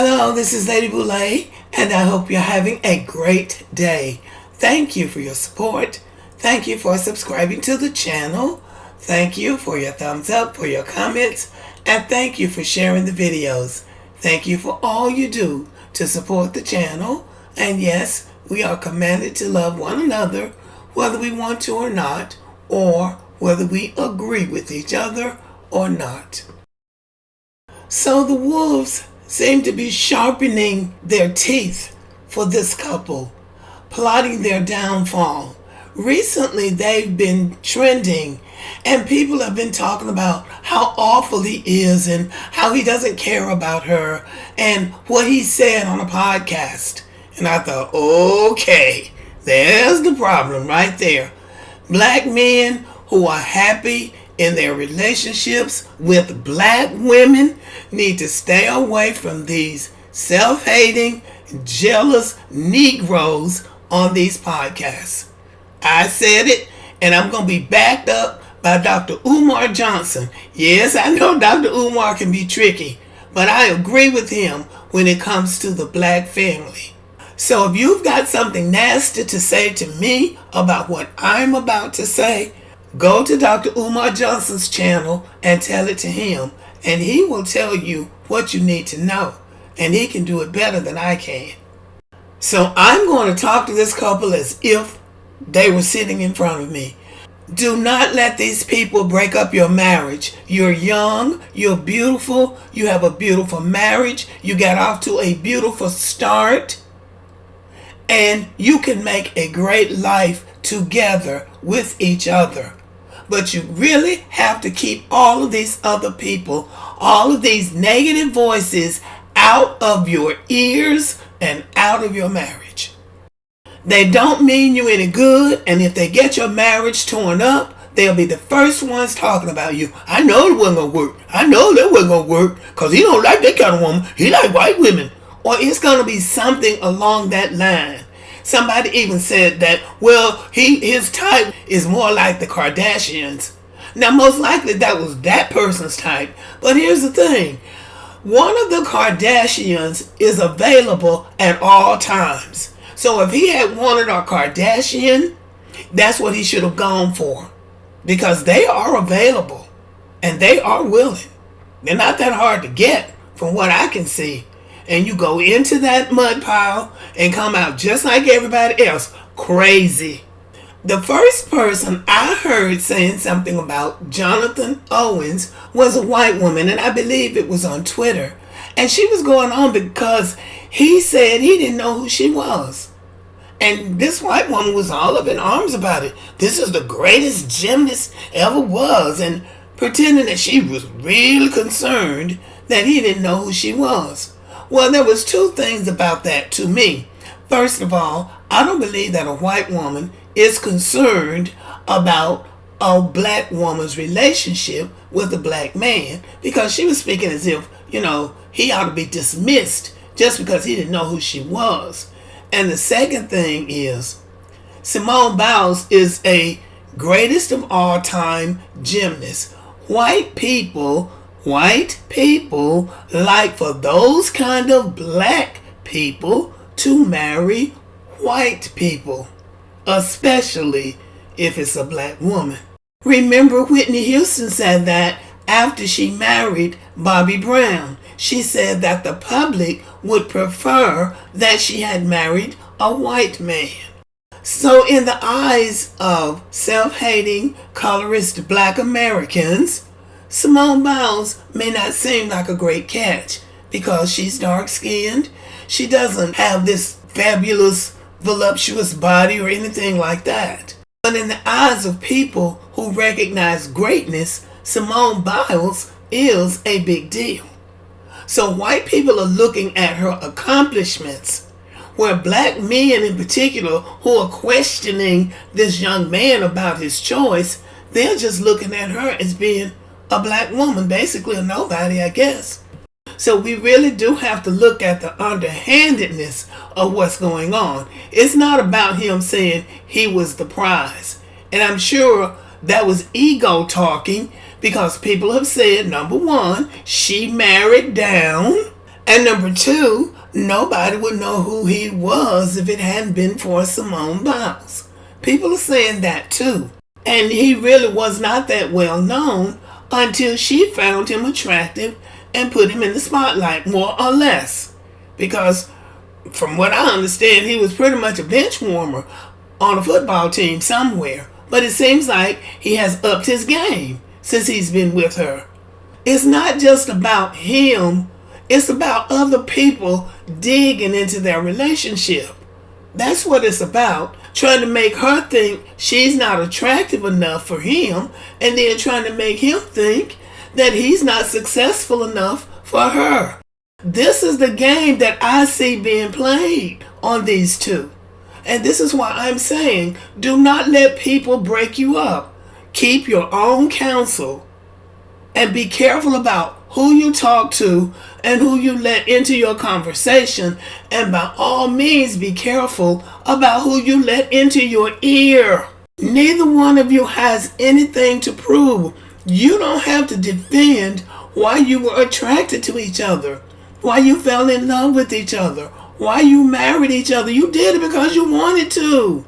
Hello, this is Lady Boulay, and I hope you're having a great day. Thank you for your support. Thank you for subscribing to the channel. Thank you for your thumbs up, for your comments, and thank you for sharing the videos. Thank you for all you do to support the channel. And yes, we are commanded to love one another, whether we want to or not, or whether we agree with each other or not. So the wolves seem to be sharpening their teeth for this couple, plotting their downfall. Recently, they've been trending, and people have been talking about how awful he is and how he doesn't care about her and what he said on a podcast. And I thought, okay, there's the problem right there. Black men who are happy in their relationships with black women need to stay away from these self-hating, jealous Negroes on these podcasts. I said it, and I'm going to be backed up by Dr. Umar Johnson. Yes, I know Dr. Umar can be tricky, but I agree with him when it comes to the black family. So if you've got something nasty to say to me about what I'm about to say, go to Dr. Umar Johnson's channel and tell it to him, and he will tell you what you need to know, and he can do it better than I can. So I'm going to talk to this couple as if they were sitting in front of me. Do not let these people break up your marriage. You're young, you're beautiful, you have a beautiful marriage, you got off to a beautiful start, and you can make a great life together with each other. But you really have to keep all of these other people, all of these negative voices out of your ears and out of your marriage. They don't mean you any good, and if they get your marriage torn up, they'll be the first ones talking about you. I know it wasn't going to work. I know that wasn't going to work because he don't like that kind of woman. He like white women. Or it's going to be something along that line. Somebody even said that, well, his type is more like the Kardashians. Now, most likely that was that person's type. But here's the thing. One of the Kardashians is available at all times. So if he had wanted a Kardashian, that's what he should have gone for. Because they are available. And they are willing. They're not that hard to get from what I can see. And you go into that mud pile and come out just like everybody else, crazy. The first person I heard saying something about Jonathan Owens was a white woman, and I believe it was on Twitter. And she was going on because he said he didn't know who she was. And this white woman was all up in arms about it. This is the greatest gymnast ever was, and pretending that she was really concerned that he didn't know who she was. Well, there was two things about that to me. First of all, I don't believe that a white woman is concerned about a black woman's relationship with a black man, because she was speaking as if, he ought to be dismissed just because he didn't know who she was. And the second thing is, Simone Biles is a greatest of all time gymnast. White people like for those kind of black people to marry white people, especially if it's a black woman. Remember, Whitney Houston said that after she married Bobby Brown. She said that the public would prefer that she had married a white man. So in the eyes of self-hating, colorist black Americans, Simone Biles may not seem like a great catch because she's dark-skinned. She doesn't have this fabulous, voluptuous body or anything like that. But in the eyes of people who recognize greatness, Simone Biles is a big deal. So white people are looking at her accomplishments, where black men in particular who are questioning this young man about his choice, they're just looking at her as being a black woman, basically a nobody, I guess. So we really do have to look at the underhandedness of what's going on. It's not about him saying he was the prize. And I'm sure that was ego talking, because people have said, number one, she married down, And number two, nobody would know who he was if it hadn't been for Simone Biles. People are saying that too. And he really was not that well known until she found him attractive and put him in the spotlight, more or less. Because from what I understand, he was pretty much a bench warmer on a football team somewhere. But it seems like he has upped his game since he's been with her. It's not just about him. It's about other people digging into their relationship. That's what it's about. Trying to make her think she's not attractive enough for him, and then trying to make him think that he's not successful enough for her. This is the game that I see being played on these two. And this is why I'm saying, do not let people break you up. Keep your own counsel and be careful about who you talk to and who you let into your conversation. And by all means, be careful about who you let into your ear. Neither one of you has anything to prove. You don't have to defend why you were attracted to each other, why you fell in love with each other, why you married each other. You did it because you wanted to.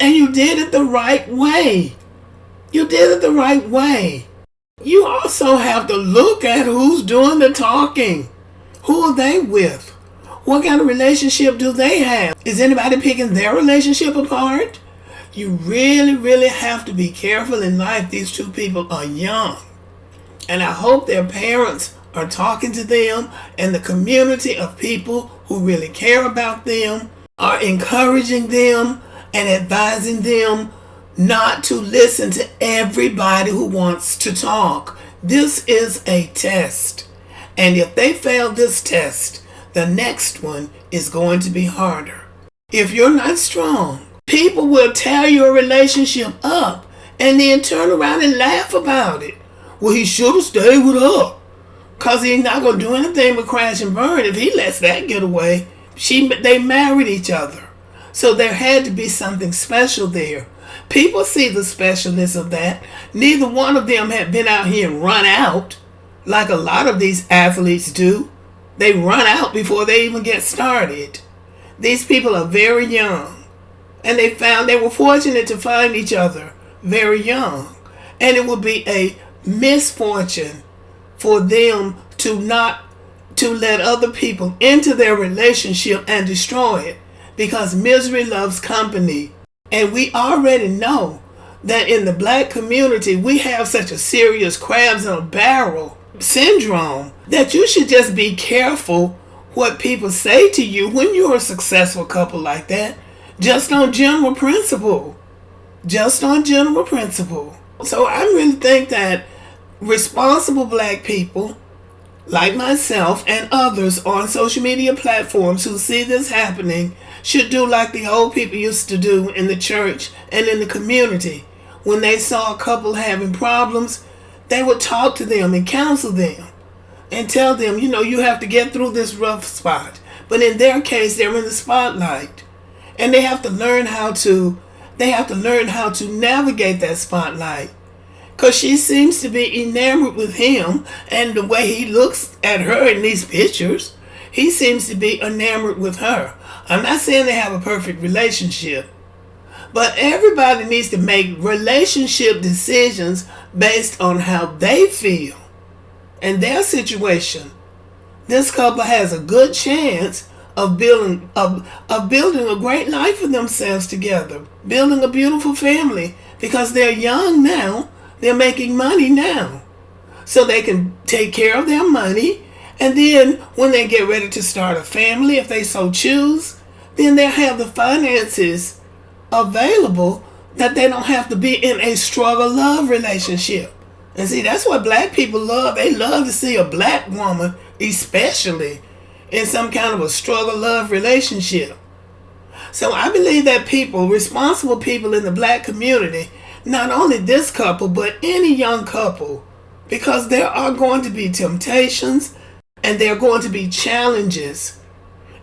And you did it the right way. You did it the right way. You also have to look at who's doing the talking. Who are they with? What kind of relationship do they have? Is anybody picking their relationship apart? You really, really have to be careful in life. These two people are young. And I hope their parents are talking to them, and the community of people who really care about them are encouraging them and advising them not to listen to everybody who wants to talk. This is a test. And if they fail this test, the next one is going to be harder. If you're not strong, people will tear your relationship up and then turn around and laugh about it. Well, he should have stayed with her, because he's not going to do anything but crash and burn if he lets that get away. They married each other. So there had to be something special there. People see the specialness of that. Neither one of them had been out here and run out like a lot of these athletes do. They run out before they even get started. These people are very young. And they were fortunate to find each other very young. And it would be a misfortune for them to let other people into their relationship and destroy it, because misery loves company. And we already know that in the black community we have such a serious crabs in a barrel syndrome that you should just be careful what people say to you when you're a successful couple like that, just on general principle. Just on general principle. So I really think that responsible black people like myself and others on social media platforms who see this happening should do like the old people used to do in the church and in the community. When they saw a couple having problems, they would talk to them and counsel them and tell them, you have to get through this rough spot. But in their case, they're in the spotlight, and they have to learn how to navigate that spotlight. Because she seems to be enamored with him, and the way he looks at her in these pictures, he seems to be enamored with her. I'm not saying they have a perfect relationship, but everybody needs to make relationship decisions based on how they feel and their situation. This couple has a good chance of building a great life for themselves together, building a beautiful family, because they're young now. They're making money now, so they can take care of their money, and then when they get ready to start a family, if they so choose, then they'll have the finances available that they don't have to be in a struggle-love relationship. And see, that's what black people love. They love to see a black woman, especially, in some kind of a struggle-love relationship. So I believe that responsible people in the black community, not only this couple, but any young couple, because there are going to be temptations and there are going to be challenges.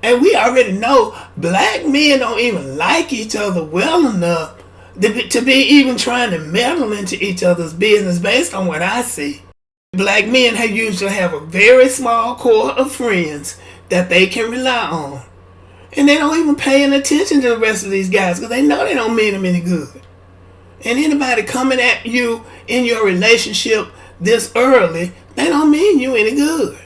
And we already know black men don't even like each other well enough to be even trying to meddle into each other's business based on what I see. Black men usually have a very small core of friends, that they can rely on. And they don't even pay any attention to the rest of these guys because they know they don't mean them any good. And anybody coming at you in your relationship this early, they don't mean you any good.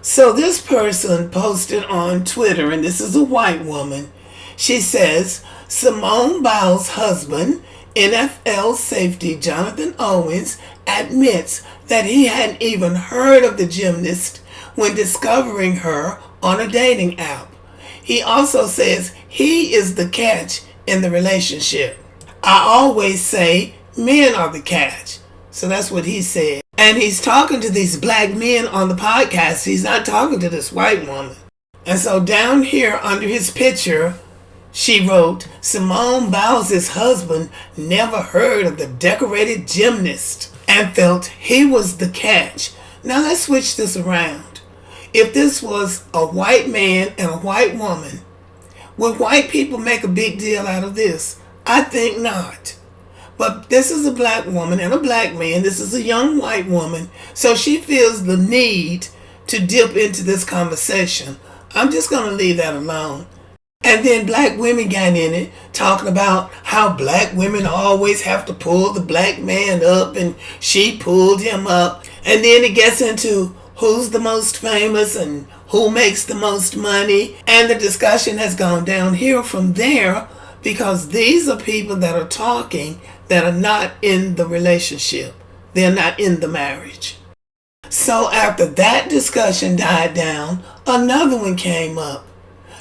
So this person posted on Twitter, and this is a white woman. She says, Simone Biles' husband, NFL safety Jonathan Owens, admits that he hadn't even heard of the gymnast when discovering her on a dating app. He also says he is the catch in the relationship. I always say men are the catch. So that's what he said. And he's talking to these black men on the podcast. He's not talking to this white woman. And so down here under his picture, she wrote, Simone Biles' husband never heard of the decorated gymnast and felt he was the catch. Now let's switch this around. If this was a white man and a white woman, would white people make a big deal out of this? I think not. But this is a black woman and a black man. This is a young white woman. So she feels the need to dip into this conversation. I'm just going to leave that alone. And then black women got in it, talking about how black women always have to pull the black man up, and she pulled him up. And then it gets into who's the most famous and who makes the most money. And the discussion has gone downhill from there because these are people that are talking that are not in the relationship. They're not in the marriage. So after that discussion died down, another one came up.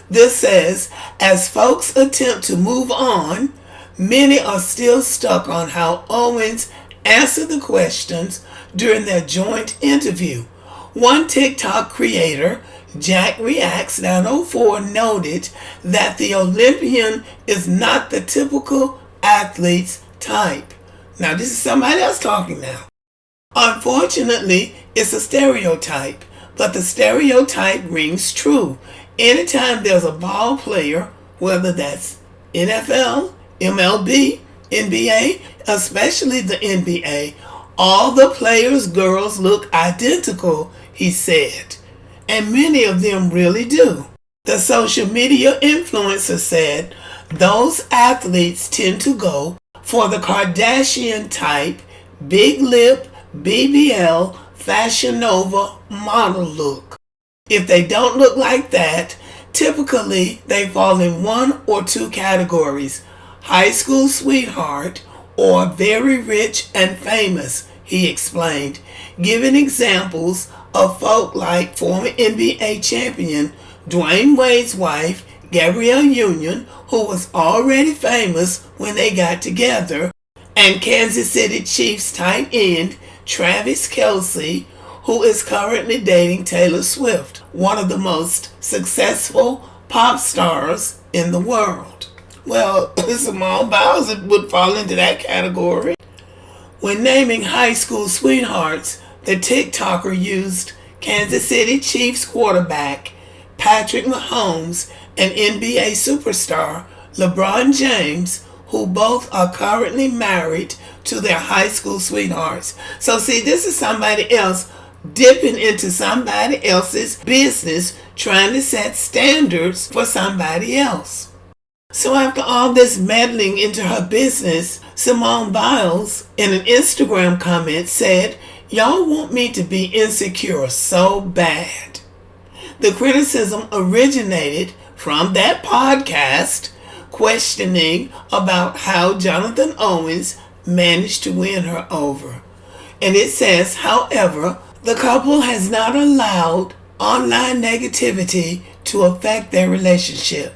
This says, as folks attempt to move on, many are still stuck on how Owens answered the questions during their joint interview. One TikTok creator, Jack Reacts 904, noted that the Olympian is not the typical athlete's type. Now this is somebody else talking now. Unfortunately, it's a stereotype, but the stereotype rings true. Anytime there's a ball player, whether that's NFL, MLB, NBA, especially the NBA, all the players' girls look identical, he said. And many of them really do. The social media influencer said those athletes tend to go for the Kardashian type, big lip, BBL, Fashion Nova model look. If they don't look like that, typically they fall in one or two categories: high school sweetheart or very rich and famous, he explained, giving examples of folk like former NBA champion Dwayne Wade's wife, Gabrielle Union, who was already famous when they got together, and Kansas City Chiefs tight end Travis Kelce, who is currently dating Taylor Swift, one of the most successful pop stars in the world. Well, Simone Biles would fall into that category. When naming high school sweethearts, the TikToker used Kansas City Chiefs quarterback Patrick Mahomes and NBA superstar LeBron James, who both are currently married to their high school sweethearts. So see, this is somebody else dipping into somebody else's business, trying to set standards for somebody else. So after all this meddling into her business, Simone Biles in an Instagram comment said, "Y'all want me to be insecure so bad." The criticism originated from that podcast questioning about how Jonathan Owens managed to win her over. And it says, however, the couple has not allowed online negativity to affect their relationship.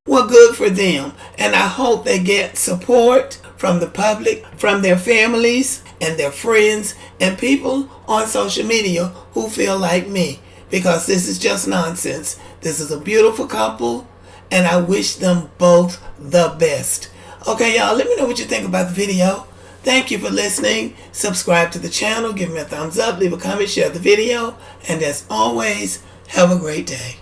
Well, good for them. And I hope they get support from the public, from their families and their friends and people on social media who feel like me, because this is just nonsense. This is a beautiful couple, and I wish them both the best. Okay, y'all, let me know what you think about the video. Thank you for listening. Subscribe to the channel, give me a thumbs up, leave a comment, share the video, and as always, have a great day.